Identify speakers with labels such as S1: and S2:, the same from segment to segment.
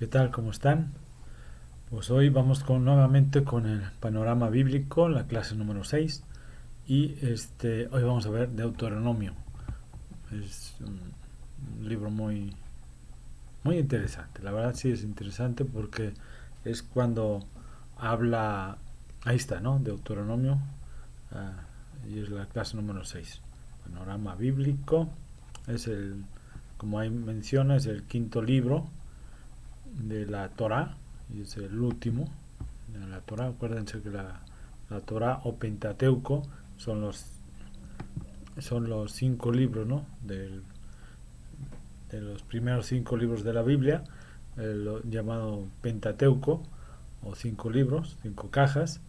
S1: ¿Qué tal? ¿Cómo están? Pues hoy vamos nuevamente con el panorama bíblico, la clase número 6 y hoy vamos a ver Deuteronomio. Es un libro muy interesante, la verdad sí es interesante porque es cuando habla, ahí está, ¿no? Deuteronomio, ah, y es la clase número 6. Panorama bíblico, es como ahí menciona, es el quinto libro de la Torá y es el último de la Torá. Acuérdense que la Torá o Pentateuco son los 5 libros, ¿no? De los primeros 5 libros de la Biblia, llamado Pentateuco, o 5 libros, 5 cajas,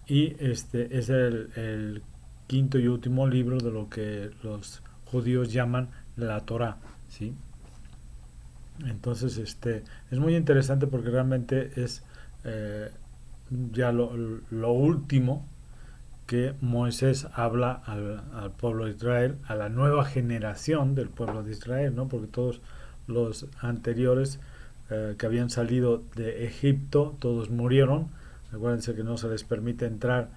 S1: y este es el quinto y último libro de lo que los judíos llaman la Torá, ¿sí? Entonces, es muy interesante porque realmente es eh, ya lo último que Moisés habla al pueblo de Israel, a la nueva generación del pueblo de Israel, ¿no? Porque todos los anteriores que habían salido de Egipto, todos murieron. Acuérdense que no se les permite entrar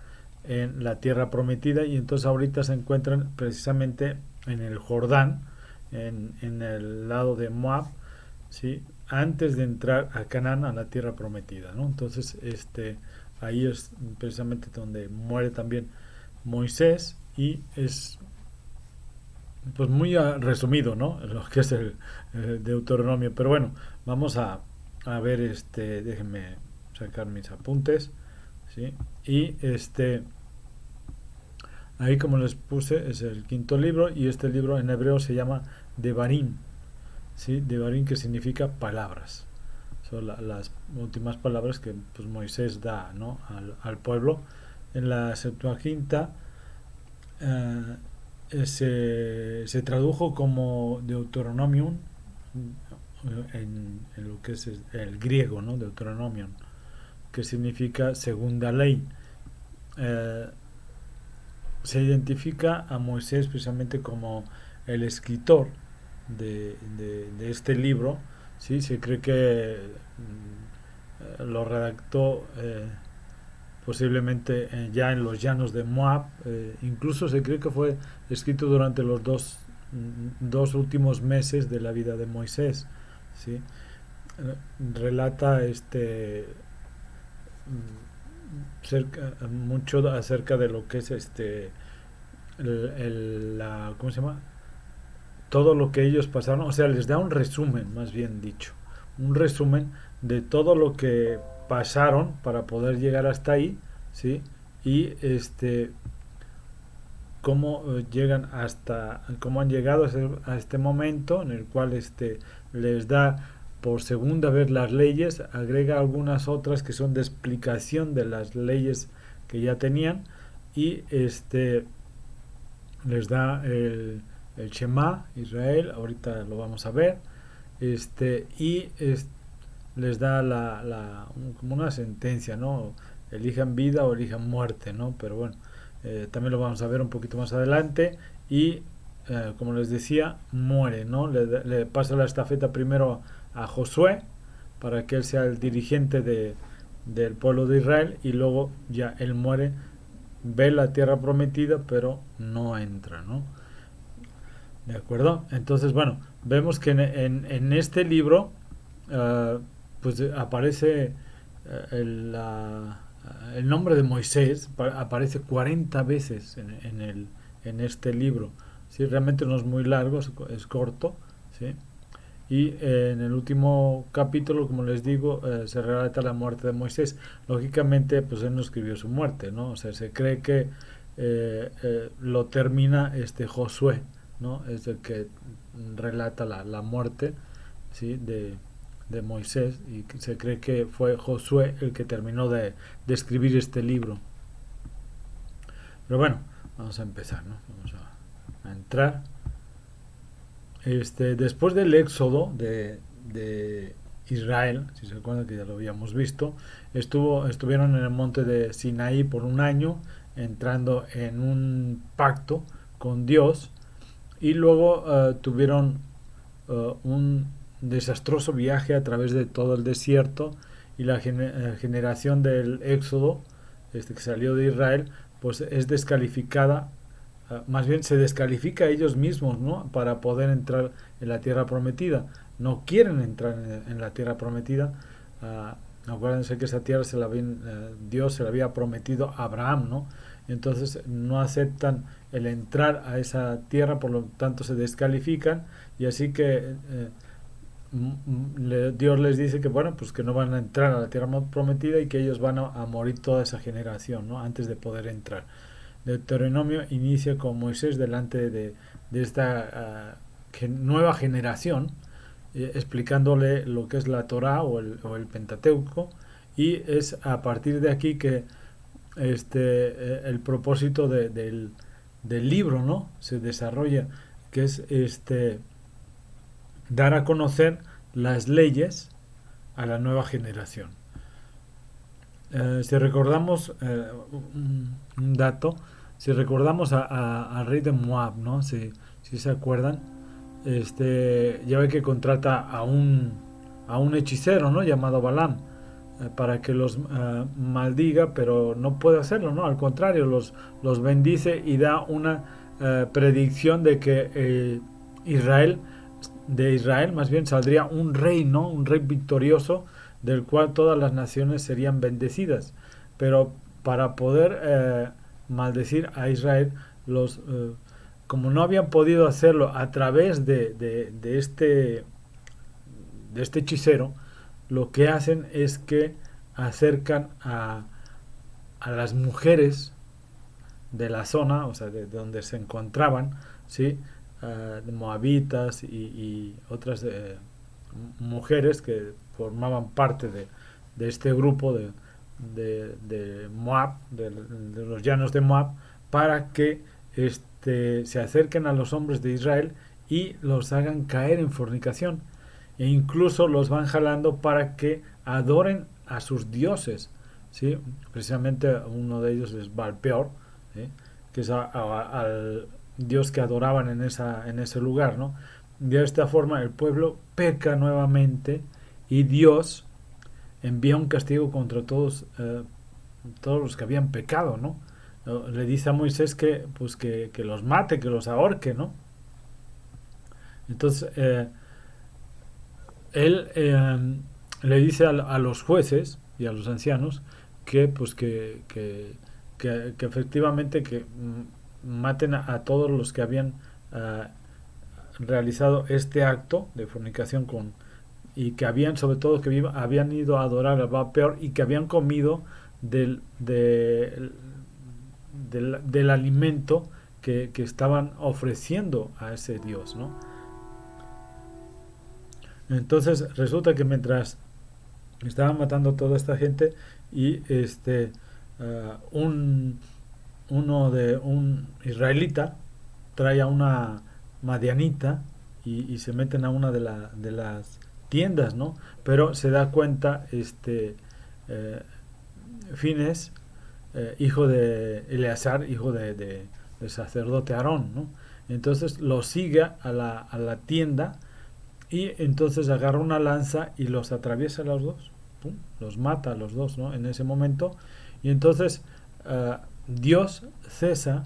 S1: en la tierra prometida y entonces ahorita se encuentran precisamente en el Jordán, en el lado de Moab, ¿sí? Antes de entrar a Canaán, a la tierra prometida, ¿no? Entonces, ahí es precisamente donde muere también Moisés y es pues muy resumido, ¿no? Lo que es el Deuteronomio. Pero bueno, vamos a ver, déjenme sacar mis apuntes, ¿sí? Y ahí como les puse es el quinto libro y este libro en hebreo se llama Devarim, ¿sí? Devarim, que significa palabras. Son las últimas palabras que pues, Moisés da, ¿no? al pueblo. En la Septuaginta se tradujo como Deuteronomium en lo que es el griego, ¿no? Deuteronomium, que significa segunda ley. Eh, Se identifica a Moisés precisamente como el escritor de este libro, ¿sí? Se cree que lo redactó posiblemente ya en los llanos de Moab. Incluso se cree que fue escrito durante los dos últimos meses de la vida de Moisés, ¿sí? Relata mucho acerca de lo que es ¿cómo se llama? Todo lo que ellos pasaron, o sea, les da un resumen, más bien dicho, un resumen de todo lo que pasaron para poder llegar hasta ahí, ¿sí? Y cómo llegan hasta, cómo han llegado a este momento en el cual les da por segunda vez las leyes, agrega algunas otras que son de explicación de las leyes que ya tenían y les da el Shema Israel, ahorita lo vamos a ver, y les da como una sentencia, ¿no? Elijan vida o elijan muerte, ¿no? Pero bueno, también lo vamos a ver un poquito más adelante y como les decía, muere, ¿no? Le pasa la estafeta primero a Josué para que él sea el dirigente del pueblo de Israel y luego ya él muere, ve la tierra prometida pero no entra, ¿no? ¿De acuerdo? Entonces, bueno, vemos que en este libro uh, pues aparece el nombre de Moisés, aparece 40 veces en este libro. ¿Sí? Realmente no es muy largo, es corto, ¿sí? Y en el último capítulo, como les digo, se relata la muerte de Moisés. Lógicamente, pues él no escribió su muerte, ¿no? O sea, se cree que lo termina Josué, ¿no? Es el que relata la muerte, ¿sí? de Moisés y se cree que fue Josué el que terminó de escribir este libro. Pero bueno, vamos a empezar, ¿no? Vamos a entrar. Después del éxodo de Israel, si se acuerdan que ya lo habíamos visto, estuvieron en el monte de Sinaí por un año, entrando en un pacto con Dios, y luego tuvieron un desastroso viaje a través de todo el desierto y la generación del Éxodo, que salió de Israel, pues es descalificada, más bien se descalifica a ellos mismos, ¿no? Para poder entrar en la tierra prometida. No quieren entrar en la tierra prometida. Acuérdense que esa tierra Dios se la había prometido a Abraham, ¿no? Entonces no aceptan el entrar a esa tierra, por lo tanto se descalifican, y así que Dios les dice que bueno, pues que no van a entrar a la tierra prometida y que ellos van a morir toda esa generación, ¿no? Antes de poder entrar. Deuteronomio inicia con Moisés delante de esta nueva generación, explicándole lo que es la Torá o el Pentateuco, y es a partir de aquí que el propósito del libro, ¿no? Se desarrolla, que es dar a conocer las leyes a la nueva generación. Si recordamos un dato, si recordamos al rey de Moab, ¿no? Si se acuerdan, ya ve que contrata a un hechicero, ¿no? Llamado Balaam, para que los maldiga, pero no puede hacerlo, ¿no? Al contrario, los bendice y da una predicción de que de Israel más bien saldría un rey, ¿no? Un rey victorioso, del cual todas las naciones serían bendecidas. Pero para poder maldecir a Israel, como no habían podido hacerlo a través de este hechicero, lo que hacen es que acercan a las mujeres de la zona, o sea, de donde se encontraban, ¿sí? Moabitas y otras mujeres que formaban parte de este grupo de Moab, de los llanos de Moab, para que se acerquen a los hombres de Israel y los hagan caer en fornicación, e incluso los van jalando para que adoren a sus dioses, ¿sí? Precisamente uno de ellos es Baal-peor, ¿sí? Que es al dios que adoraban en ese lugar, ¿no? De esta forma el pueblo peca nuevamente y Dios envía un castigo contra todos los que habían pecado, ¿no? Le dice a Moisés que los mate, que los ahorque, ¿no? Entonces él le dice a los jueces y a los ancianos que efectivamente que maten a todos los que habían realizado este acto de fornicación y que habían, sobre todo, que habían ido a adorar a Baal-peor y que habían comido del alimento que estaban ofreciendo a ese dios, ¿no? Entonces resulta que mientras estaban matando a toda esta gente, y un israelita trae a una madianita y se meten a una de las tiendas, ¿no? Pero se da cuenta Fines, hijo de Eleazar, hijo del sacerdote Aarón, ¿no? Entonces lo sigue a la tienda, y entonces agarra una lanza y los atraviesa a los dos, ¡pum! Los mata a los dos, ¿no? En ese momento. Y entonces Dios cesa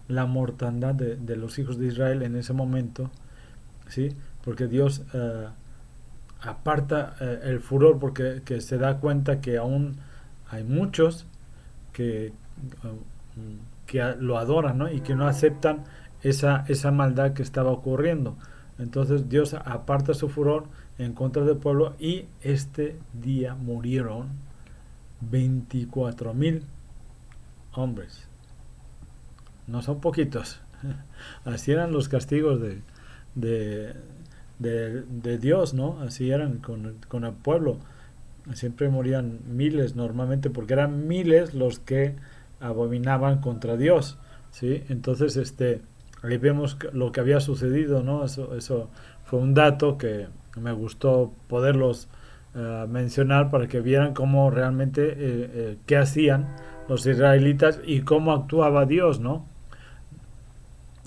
S1: la mortandad de los hijos de Israel en ese momento, ¿sí? Porque Dios aparta el furor, porque se da cuenta que aún hay muchos que lo adoran, ¿no? Y que no aceptan esa maldad que estaba ocurriendo. Entonces Dios aparta su furor en contra del pueblo, y este día murieron 24,000 hombres. No son poquitos. Así eran los castigos de Dios, ¿no? Así eran con el pueblo. Siempre morían miles normalmente, porque eran miles los que abominaban contra Dios, ¿sí? Entonces ahí vemos lo que había sucedido, ¿no? Eso fue un dato que me gustó poderlos mencionar, para que vieran cómo realmente qué hacían los israelitas y cómo actuaba Dios, ¿no?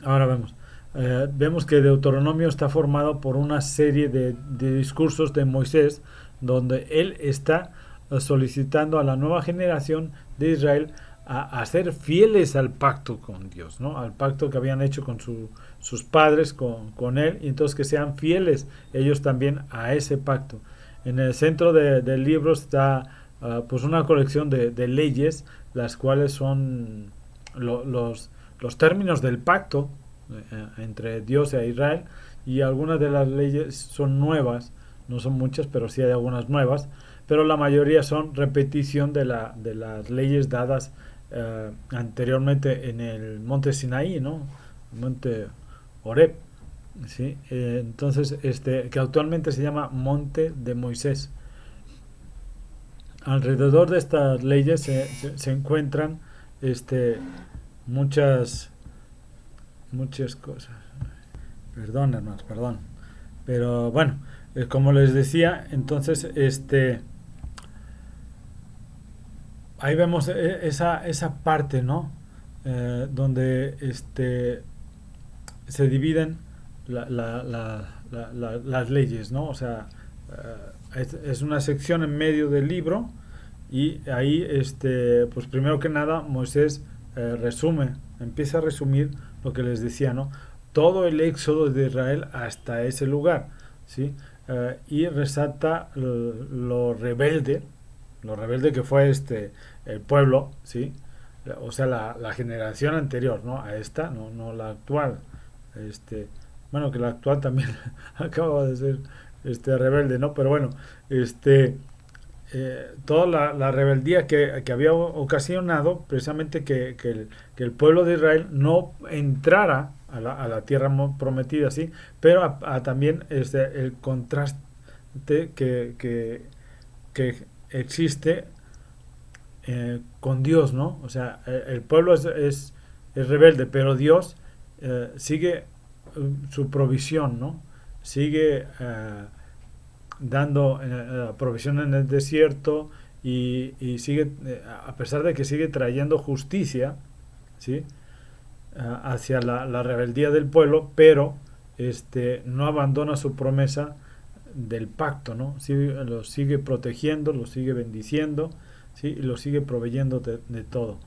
S1: Ahora vemos. vemos que Deuteronomio está formado por una serie de discursos de Moisés, donde él está solicitando a la nueva generación de Israel a ser fieles al pacto con Dios, ¿no? Al pacto que habían hecho con sus padres, con él, y entonces que sean fieles ellos también a ese pacto. En el centro del libro está pues una colección de leyes, las cuales son los términos del pacto entre Dios e Israel, y algunas de las leyes son nuevas, no son muchas, pero sí hay algunas nuevas, pero la mayoría son repetición de las leyes dadas anteriormente en el monte Sinaí, ¿no? El monte Horeb, ¿sí? Entonces, que actualmente se llama Monte de Moisés. Alrededor de estas leyes se encuentran muchas muchas cosas. Perdón, hermanos, perdón. Pero bueno, como les decía, entonces ahí vemos esa parte, ¿no? Donde se dividen las leyes, ¿no? O sea, es una sección en medio del libro, y ahí, pues primero que nada, Moisés empieza a resumir lo que les decía, ¿no? Todo el éxodo de Israel hasta ese lugar, ¿sí? Y resalta lo rebelde que fue el pueblo, ¿sí? O sea, la generación anterior, ¿no? A esta, no la actual. Bueno, que la actual también acaba de ser rebelde, ¿no? Pero bueno, toda la rebeldía que había ocasionado precisamente que el pueblo de Israel no entrara a la tierra prometida, ¿sí? Pero también el contraste que existe con Dios, ¿no? O sea, el pueblo es rebelde, pero Dios sigue su provisión, ¿no? Sigue dando provisión en el desierto, y sigue, a pesar de que sigue trayendo justicia, ¿sí? Hacia la rebeldía del pueblo, pero no abandona su promesa del pacto, ¿no? Lo sigue protegiendo, lo sigue bendiciendo, ¿sí? Y lo sigue proveyendo de todo.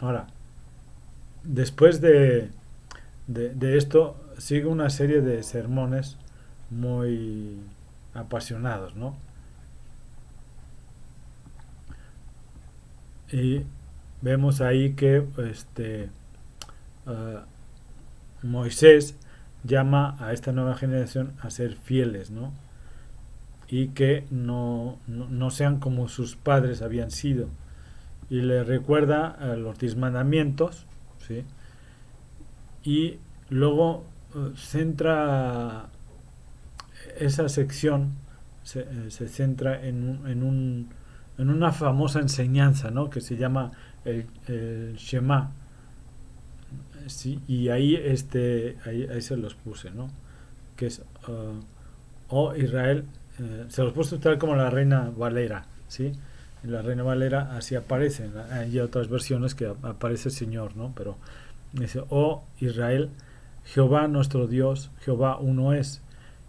S1: Ahora, después de esto, sigue una serie de sermones muy apasionados, ¿no? Y vemos ahí que uh, Moisés llama a esta nueva generación a ser fieles, ¿no? Y que no sean como sus padres habían sido. Y le recuerda los 10 mandamientos, ¿sí? Y luego centra esa sección, se centra en una famosa enseñanza, ¿no? Que se llama el Shema. Sí, y ahí, ahí se los puse, ¿no? Que es oh Israel, se los puse tal como la Reina Valera, ¿sí? En la Reina Valera así aparece, hay otras versiones que aparece el Señor, ¿no? Pero dice, oh Israel, Jehová nuestro Dios, Jehová uno es,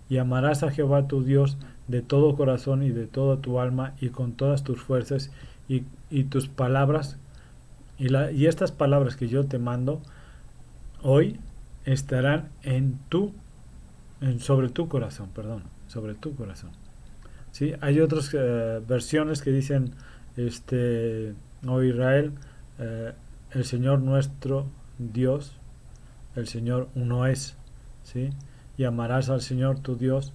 S1: y amarás a Jehová tu Dios de todo corazón y de toda tu alma y con todas tus fuerzas, y tus palabras, y estas palabras que yo te mando hoy estarán sobre tu corazón, perdón, sobre tu corazón. ¿Sí? Hay otras versiones que dicen, oh Israel, el Señor nuestro Dios, el Señor uno es, ¿sí? Y amarás al Señor tu Dios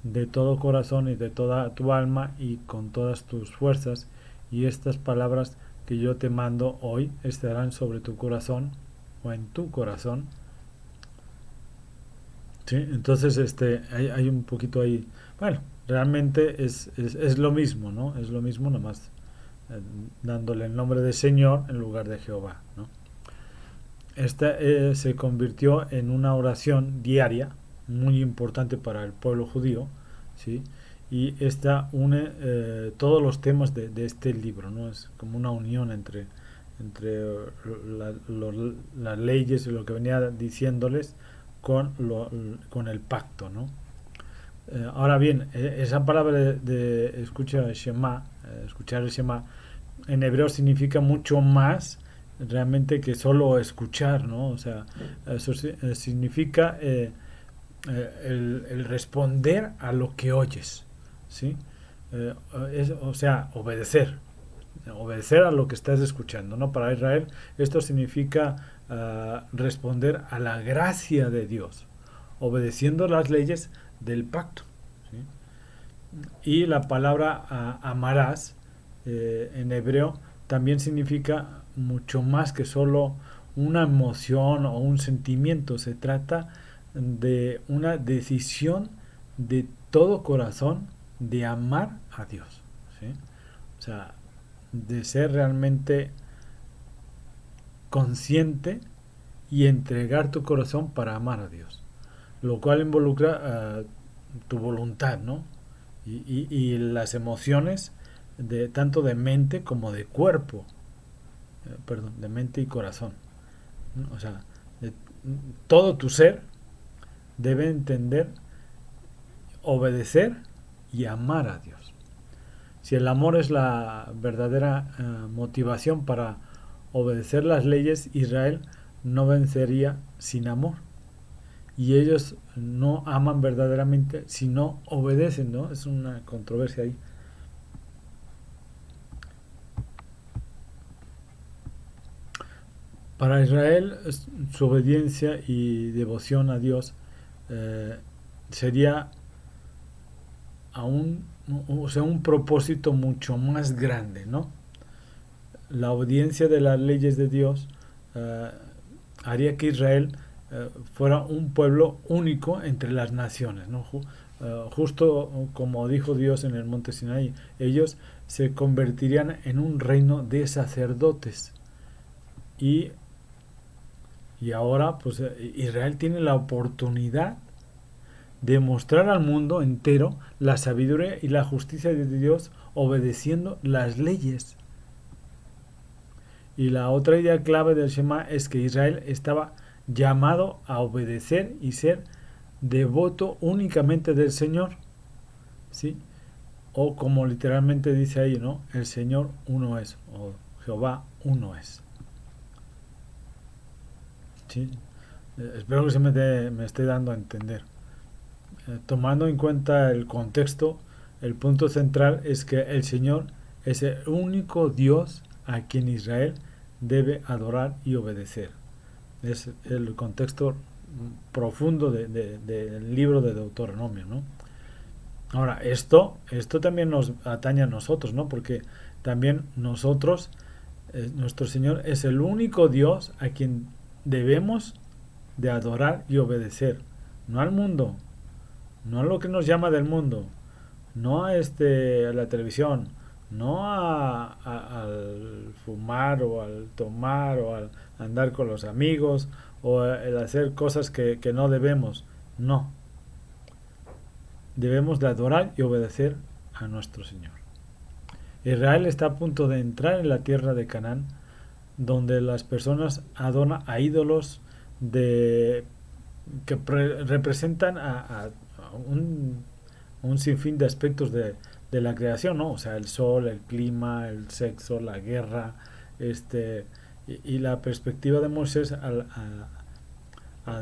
S1: de todo corazón y de toda tu alma y con todas tus fuerzas, y estas palabras que yo te mando hoy estarán sobre tu corazón o en tu corazón. Sí, entonces hay un poquito ahí. Bueno, realmente es lo mismo, ¿no? Es lo mismo, nomás dándole el nombre de Señor en lugar de Jehová, ¿no? Esta se convirtió en una oración diaria muy importante para el pueblo judío, ¿sí? Y esta une todos los temas de este libro, ¿no? Es como una unión entre las leyes y lo que venía diciéndoles con el pacto, ¿no? Ahora bien, esa palabra de escuchar el Shema, en hebreo significa mucho más realmente que solo escuchar, ¿no? O sea, eso significa el responder a lo que oyes, ¿sí? O sea, obedecer a lo que estás escuchando, ¿no? Para Israel esto significa responder a la gracia de Dios, obedeciendo las leyes del pacto, ¿sí? Y la palabra amarás en hebreo también significa mucho más que solo una emoción o un sentimiento. Se trata de una decisión de todo corazón de amar a Dios, ¿sí? O sea, de ser realmente consciente y entregar tu corazón para amar a Dios, lo cual involucra tu voluntad, ¿no? Y las emociones de tanto de mente como de cuerpo, perdón, de mente y corazón, ¿no? O sea, de, todo tu ser debe entender, obedecer y amar a Dios. Si el amor es la verdadera motivación para obedecer las leyes, Israel no vencería sin amor. Y ellos no aman verdaderamente si no obedecen, ¿no? Es una controversia ahí. Para Israel, su obediencia y devoción a Dios eh, sería aún, o sea, un propósito mucho más grande, ¿no? La obediencia de las leyes de Dios eh, haría que Israel fuera un pueblo único entre las naciones, ¿no? Justo como dijo Dios en el monte Sinaí, ellos se convertirían en un reino de sacerdotes. Y, y ahora, pues Israel tiene la oportunidad de mostrar al mundo entero la sabiduría y la justicia de Dios obedeciendo las leyes. Y la otra idea clave del Shema es que Israel estaba llamado a obedecer y ser devoto únicamente del Señor, ¿sí? O como literalmente dice ahí, ¿no? El Señor uno es, o Jehová uno es, ¿sí? Espero que me esté dando a entender. Tomando en cuenta el contexto, el punto central es que el Señor es el único Dios a quien Israel debe adorar y obedecer. Es el contexto profundo del libro de Deuteronomio, ¿no? Ahora, esto también nos atañe a nosotros, ¿no? Porque también nosotros, nuestro Señor es el único Dios a quien debemos de adorar y obedecer, no al mundo, no a lo que nos llama del mundo, no a la televisión, no al fumar o al tomar o al andar con los amigos o el hacer cosas que no debemos. No, debemos de adorar y obedecer a nuestro Señor. Israel está a punto de entrar en la tierra de Canaán, donde las personas adoran a ídolos de que representan a un sinfín de aspectos de la creación, ¿no? O sea, el sol, el clima, el sexo, la guerra, y la perspectiva de Moisés al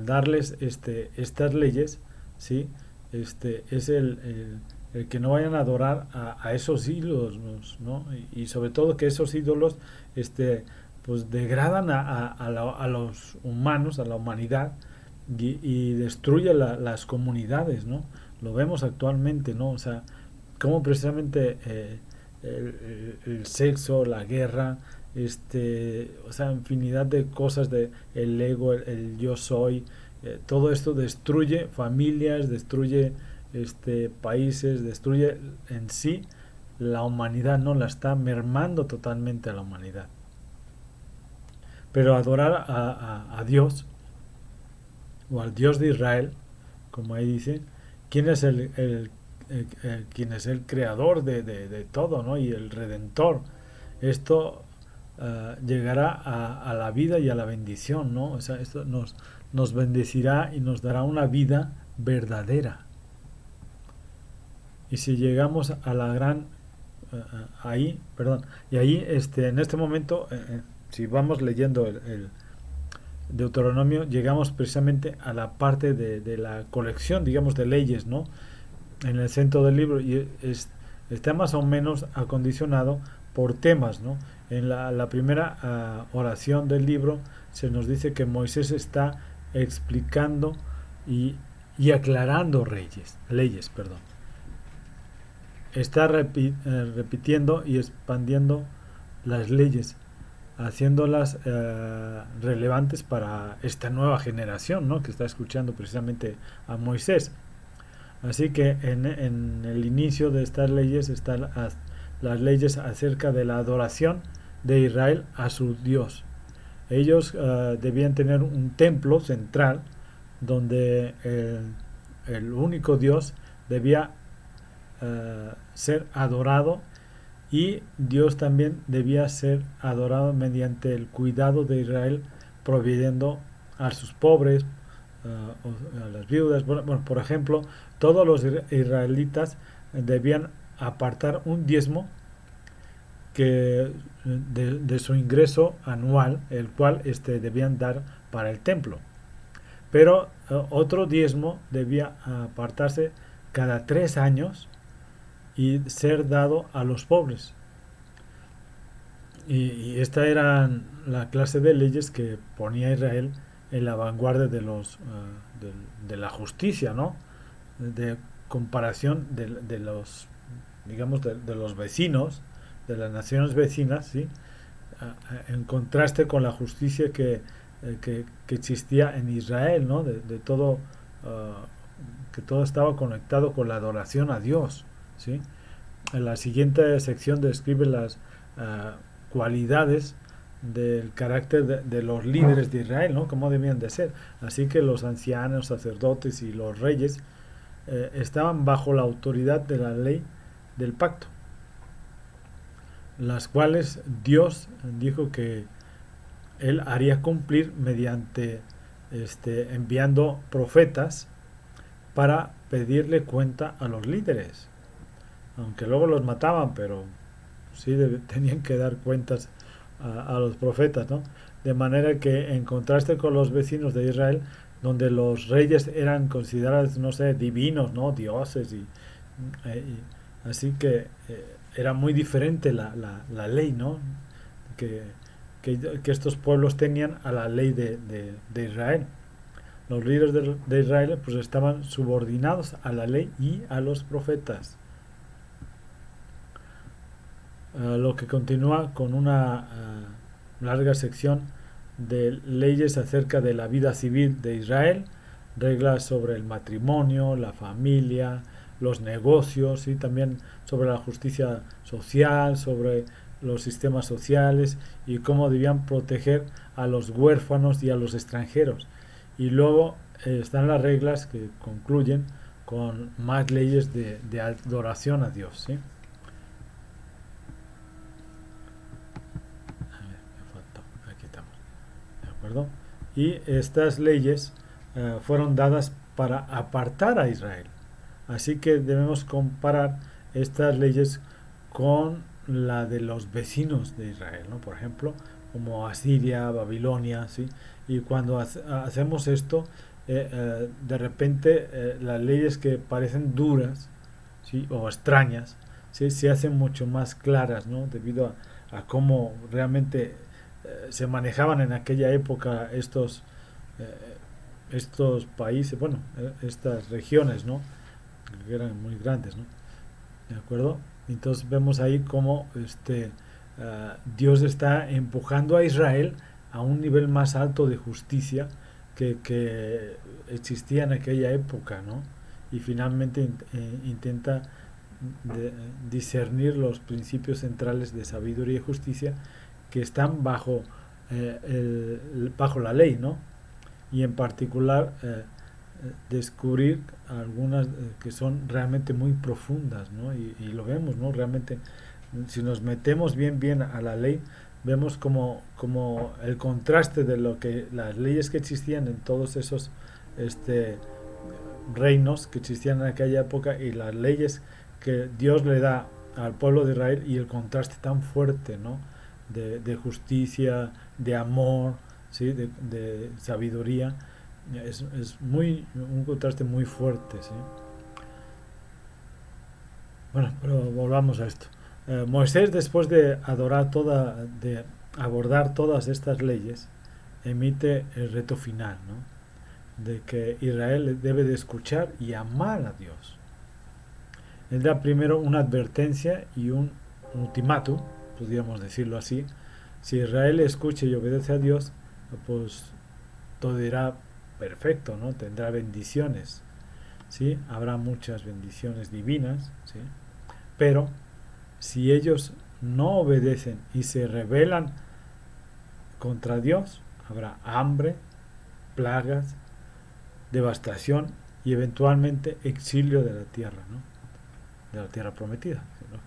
S1: darles estas leyes, ¿sí? Es el que no vayan a adorar a esos ídolos, ¿no? Y sobre todo que esos ídolos pues degradan a los humanos, a la humanidad, y destruye las comunidades, ¿no? Lo vemos actualmente, ¿no? O sea, cómo precisamente el sexo, la guerra, o sea, infinidad de cosas de el ego, el yo soy, todo esto destruye familias, destruye países, destruye en sí la humanidad, ¿no? La está mermando totalmente a la humanidad. Pero adorar a Dios o al Dios de Israel, como ahí dice, quién es quién es el creador de todo, ¿no? Y el redentor. Esto llegará a la vida y a la bendición, ¿no? O sea, esto nos bendecirá y nos dará una vida verdadera. Y si llegamos a la gran ahí, perdón, y ahí en este momento, si vamos leyendo el Deuteronomio, llegamos precisamente a la parte de la colección, digamos, de leyes, ¿no? En el centro del libro, y está más o menos acondicionado por temas, ¿no? En la primera oración del libro se nos dice que Moisés está explicando y, y aclarando leyes, perdón. Está repitiendo y expandiendo las leyes, haciéndolas relevantes para esta nueva generación, ¿no? Que está escuchando precisamente a Moisés. Así que en el inicio de estas leyes están las leyes acerca de la adoración de Israel a su Dios. Ellos debían tener un templo central donde el único Dios debía ser adorado, y Dios también debía ser adorado mediante el cuidado de Israel, proveyendo a sus pobres, a las viudas. Bueno, por ejemplo, todos los israelitas debían apartar un diezmo que de su ingreso anual, el cual debían dar para el templo. Pero otro diezmo debía apartarse cada 3 años y ser dado a los pobres. Y esta era la clase de leyes que ponía Israel en la vanguardia de la justicia, ¿no? De comparación de los, digamos, de los vecinos, de las naciones vecinas, ¿sí? En contraste con la justicia que existía en Israel, ¿no? De todo, que todo estaba conectado con la adoración a Dios, ¿sí? En la siguiente sección describe las cualidades del carácter de los líderes de Israel, ¿no? Cómo debían de ser. Así que los ancianos, sacerdotes y los reyes estaban bajo la autoridad de la ley del pacto, las cuales Dios dijo que él haría cumplir mediante enviando profetas para pedirle cuenta a los líderes, aunque luego los mataban, pero sí tenían que dar cuentas a los profetas, ¿no? De manera que en contraste con los vecinos de Israel, donde los reyes eran considerados, no sé, divinos, ¿no? Dioses, y así que era muy diferente la ley, ¿no? Que, que estos pueblos tenían a la ley de Israel. Los líderes de Israel pues estaban subordinados a la ley y a los profetas. Lo que continúa con una larga sección de leyes acerca de la vida civil de Israel, reglas sobre el matrimonio, la familia, los negocios, y también sobre la justicia social, sobre los sistemas sociales y cómo debían proteger a los huérfanos y a los extranjeros. Y luego están las reglas que concluyen con más leyes de adoración a Dios, ¿sí? Aquí estamos, ¿de acuerdo? Y estas leyes fueron dadas para apartar a Israel. Así que debemos comparar estas leyes con la de los vecinos de Israel, ¿no? Por ejemplo, como Asiria, Babilonia, ¿sí? Y cuando hacemos esto, de repente las leyes que parecen duras, ¿sí? O extrañas, ¿sí? Se hacen mucho más claras, ¿no? Debido a cómo realmente se manejaban en aquella época estos países, bueno, estas regiones, ¿no? Que eran muy grandes, ¿no? ¿De acuerdo? Entonces vemos ahí cómo Dios está empujando a Israel a un nivel más alto de justicia que existía en aquella época, ¿no? Y finalmente intenta discernir los principios centrales de sabiduría y justicia que están bajo la ley, ¿no? Y en particular descubrir algunas que son realmente muy profundas, ¿no? Y lo vemos, ¿no? Realmente, si nos metemos bien a la ley, vemos como el contraste de lo que las leyes que existían en todos esos este, reinos que existían en aquella época y las leyes que Dios le da al pueblo de Israel y el contraste tan fuerte, ¿no? De justicia, de amor, ¿sí? De sabiduría. Es un contraste muy fuerte, ¿sí? Bueno, pero volvamos a esto. Moisés, después de abordar todas estas leyes, emite el reto final, ¿no? De que Israel debe de escuchar y amar a Dios. Él da primero una advertencia y un ultimátum, podríamos decirlo así. Si Israel escucha y obedece a Dios, pues todo irá perfecto, ¿no? Tendrá bendiciones, ¿sí? Habrá muchas bendiciones divinas, ¿sí? Pero si ellos no obedecen y se rebelan contra Dios, habrá hambre, plagas, devastación y eventualmente exilio de la tierra, ¿no? De la tierra prometida, ¿no?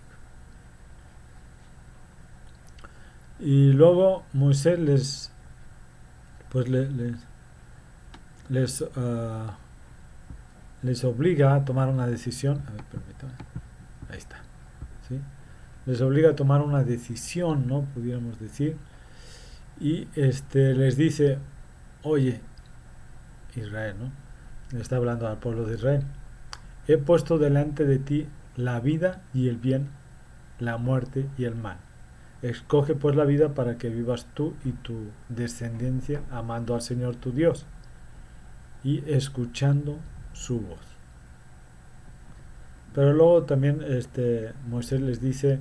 S1: Y luego Moisés pues les, uh, les obliga a tomar una decisión. A ver, permítame. Ahí está. ¿Sí? Les obliga a tomar una decisión, ¿no? Pudiéramos decir. Y les dice, oye, Israel, ¿no? Le está hablando al pueblo de Israel. He puesto delante de ti la vida y el bien, la muerte y el mal. Escoge pues la vida para que vivas tú y tu descendencia amando al Señor tu Dios y escuchando su voz. Pero luego también Moisés les dice,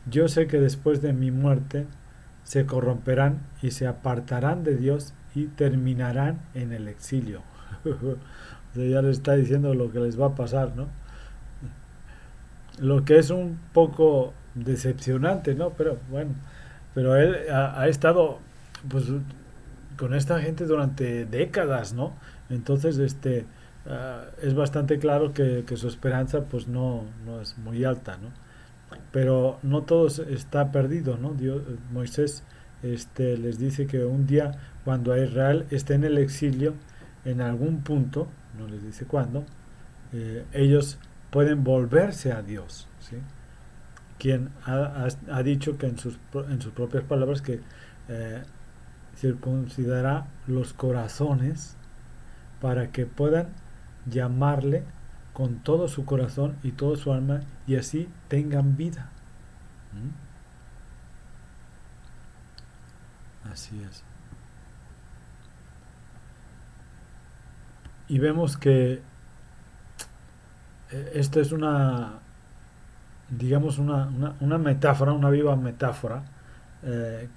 S1: yo sé que después de mi muerte se corromperán y se apartarán de Dios y terminarán en el exilio. O sea, ya les está diciendo lo que les va a pasar, ¿no? Lo que es un poco decepcionante, ¿no? Pero bueno, pero él ha estado pues con esta gente durante décadas, ¿no? Entonces, es bastante claro que su esperanza pues no es muy alta, ¿no? Pero no todo está perdido, ¿no? Moisés les dice que un día cuando Israel esté en el exilio, en algún punto, no les dice cuándo, ellos pueden volverse a Dios, ¿sí? Quien ha dicho que en sus propias palabras que circuncidará los corazones para que puedan llamarle con todo su corazón y toda su alma y así tengan vida. Así es. Y vemos que esto es digamos, una metáfora, una viva metáfora,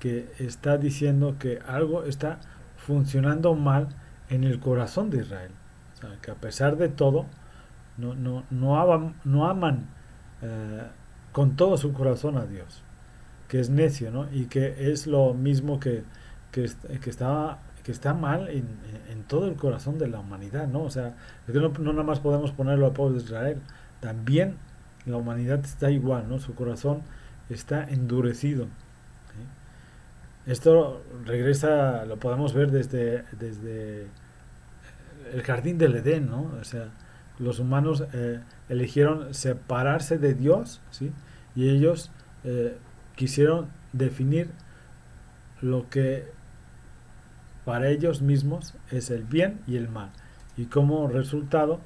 S1: que está diciendo que algo está funcionando mal en el corazón de Israel. O sea, que a pesar de todo, no aman con todo su corazón a Dios, que es necio, ¿no? Y que es lo mismo que, que está mal en todo el corazón de la humanidad, ¿no? O sea, es que no nada más podemos ponerlo al pueblo de Israel, también la humanidad está igual, ¿no? Su corazón está endurecido. Esto regresa, lo podemos ver desde el jardín del Edén, ¿no? O sea, los humanos eligieron separarse de Dios, ¿sí? Y ellos quisieron definir lo que para ellos mismos es el bien y el mal. Y como resultado,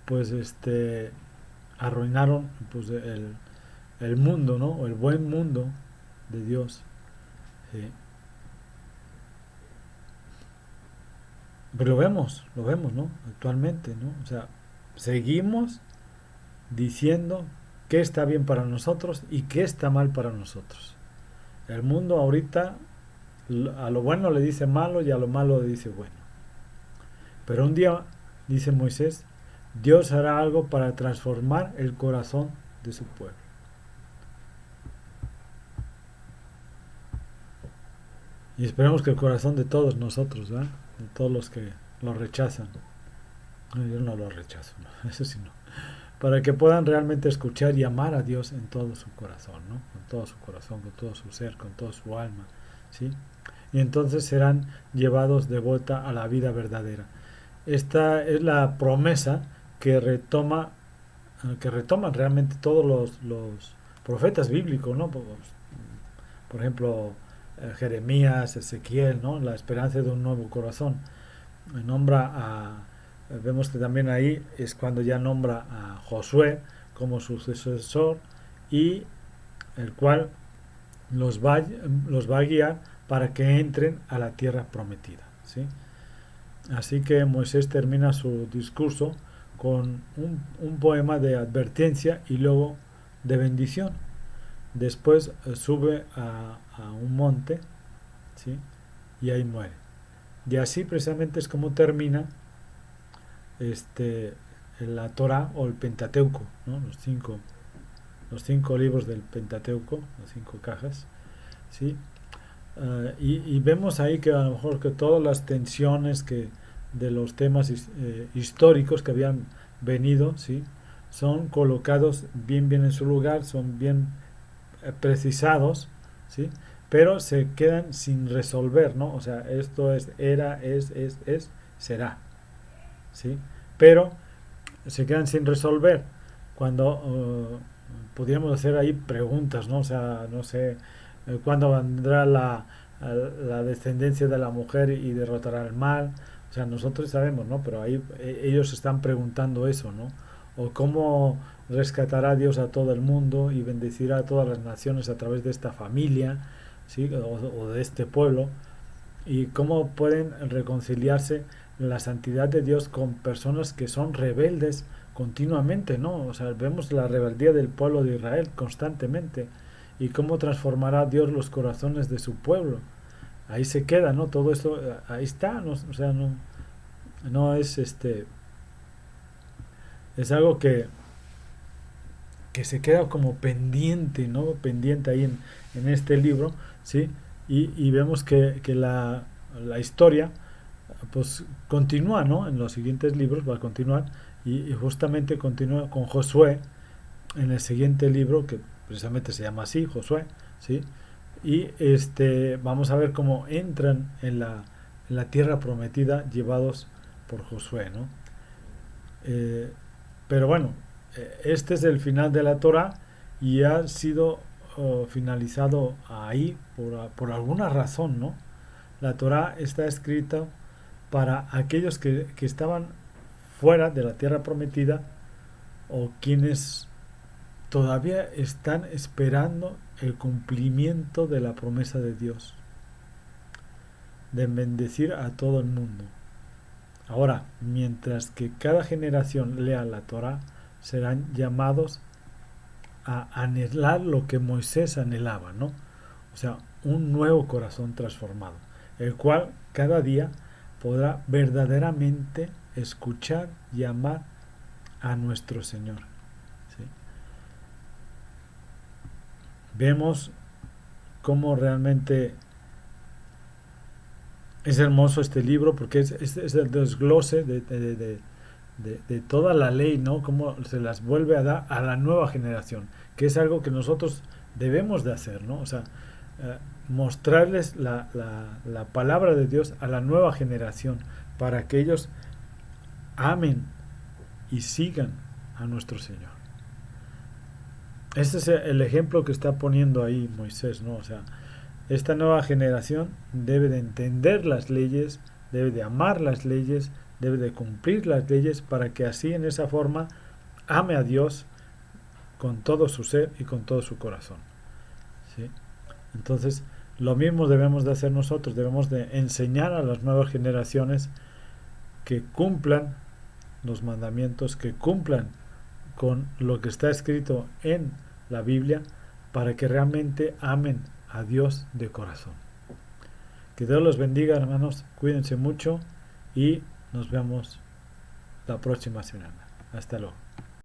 S1: pues arruinaron pues el mundo, ¿no? O el buen mundo de Dios. ¿Sí? Pero lo vemos, ¿no? Actualmente, ¿no? O sea, seguimos diciendo qué está bien para nosotros y qué está mal para nosotros. El mundo ahorita a lo bueno le dice malo y a lo malo le dice bueno. Pero un día, dice Moisés, Dios hará algo para transformar el corazón de su pueblo. Y esperemos que el corazón de todos nosotros, ¿verdad? De todos los que lo rechazan. No, yo no lo rechazo, no, eso sí no. para que puedan realmente escuchar y amar a Dios en todo su corazón, ¿no? Con todo su corazón, con todo su ser, con toda su alma, ¿sí? Y entonces serán llevados de vuelta a la vida verdadera. Esta es la promesa que que retoman realmente todos los profetas bíblicos, ¿no? Por ejemplo, Jeremías, Ezequiel, ¿no? La esperanza de un nuevo corazón. Nombra vemos que también ahí es cuando ya nombra a Josué como su sucesor, y el cual los va a guiar para que entren a la tierra prometida, ¿sí? Así que Moisés termina su discurso con un poema de advertencia y luego de bendición. Después sube a un monte, ¿sí? Y ahí muere. Y así precisamente es como termina este, la Torah o el Pentateuco, ¿no? Los cinco libros del Pentateuco, las 5 cajas, ¿sí? Y vemos ahí que a lo mejor que todas las tensiones de los temas históricos que habían venido, ¿sí? Son colocados bien en su lugar, son bien precisados, ¿sí? Pero se quedan sin resolver, ¿no? O sea, esto era, será, ¿sí? Pero se quedan sin resolver cuando podríamos hacer ahí preguntas, ¿no? O sea, no sé, cuándo vendrá la descendencia de la mujer y derrotará al mal. O sea, nosotros sabemos, ¿no? Pero ahí ellos están preguntando eso, ¿no? O cómo rescatará Dios a todo el mundo y bendecirá a todas las naciones a través de esta familia, ¿sí? O de este pueblo. Y cómo pueden reconciliarse la santidad de Dios con personas que son rebeldes continuamente, ¿no? O sea, vemos la rebeldía del pueblo de Israel constantemente, y cómo transformará Dios los corazones de su pueblo. Ahí se queda, ¿no? Todo esto ahí está, ¿no? O sea, no es es algo que se queda como pendiente, ¿no? Pendiente ahí en este libro, ¿sí? Y vemos que la historia pues continúa, ¿no? En los siguientes libros va a continuar, y justamente continúa con Josué en el siguiente libro, que precisamente se llama así, Josué, ¿sí? Y vamos a ver cómo entran en la tierra prometida llevados por Josué, ¿no? Eh, pero bueno, este es el final de la Torah, y ha sido finalizado ahí por alguna razón, ¿no? La Torah está escrita para aquellos que estaban fuera de la tierra prometida, o quienes todavía están esperando el cumplimiento de la promesa de Dios de bendecir a todo el mundo. Ahora, mientras que cada generación lea la Torah, serán llamados a anhelar lo que Moisés anhelaba, ¿no? O sea, un nuevo corazón transformado, el cual cada día podrá verdaderamente escuchar y amar a nuestro Señor, ¿sí? Vemos cómo realmente es hermoso este libro, porque es el desglose de toda la ley, ¿no? Cómo se las vuelve a dar a la nueva generación, que es algo que nosotros debemos de hacer, ¿no? O sea, mostrarles la palabra de Dios a la nueva generación, para que ellos amen y sigan a nuestro Señor. Este es el ejemplo que está poniendo ahí Moisés, ¿no? O sea, esta nueva generación debe de entender las leyes, debe de amar las leyes, debe de cumplir las leyes, para que así, en esa forma, ame a Dios con todo su ser y con todo su corazón, ¿sí? Entonces, lo mismo debemos de hacer nosotros, debemos de enseñar a las nuevas generaciones que cumplan los mandamientos, que cumplan con lo que está escrito en la Biblia, para que realmente amen a Dios de corazón. Que Dios los bendiga, hermanos, cuídense mucho y nos vemos la próxima semana. Hasta luego.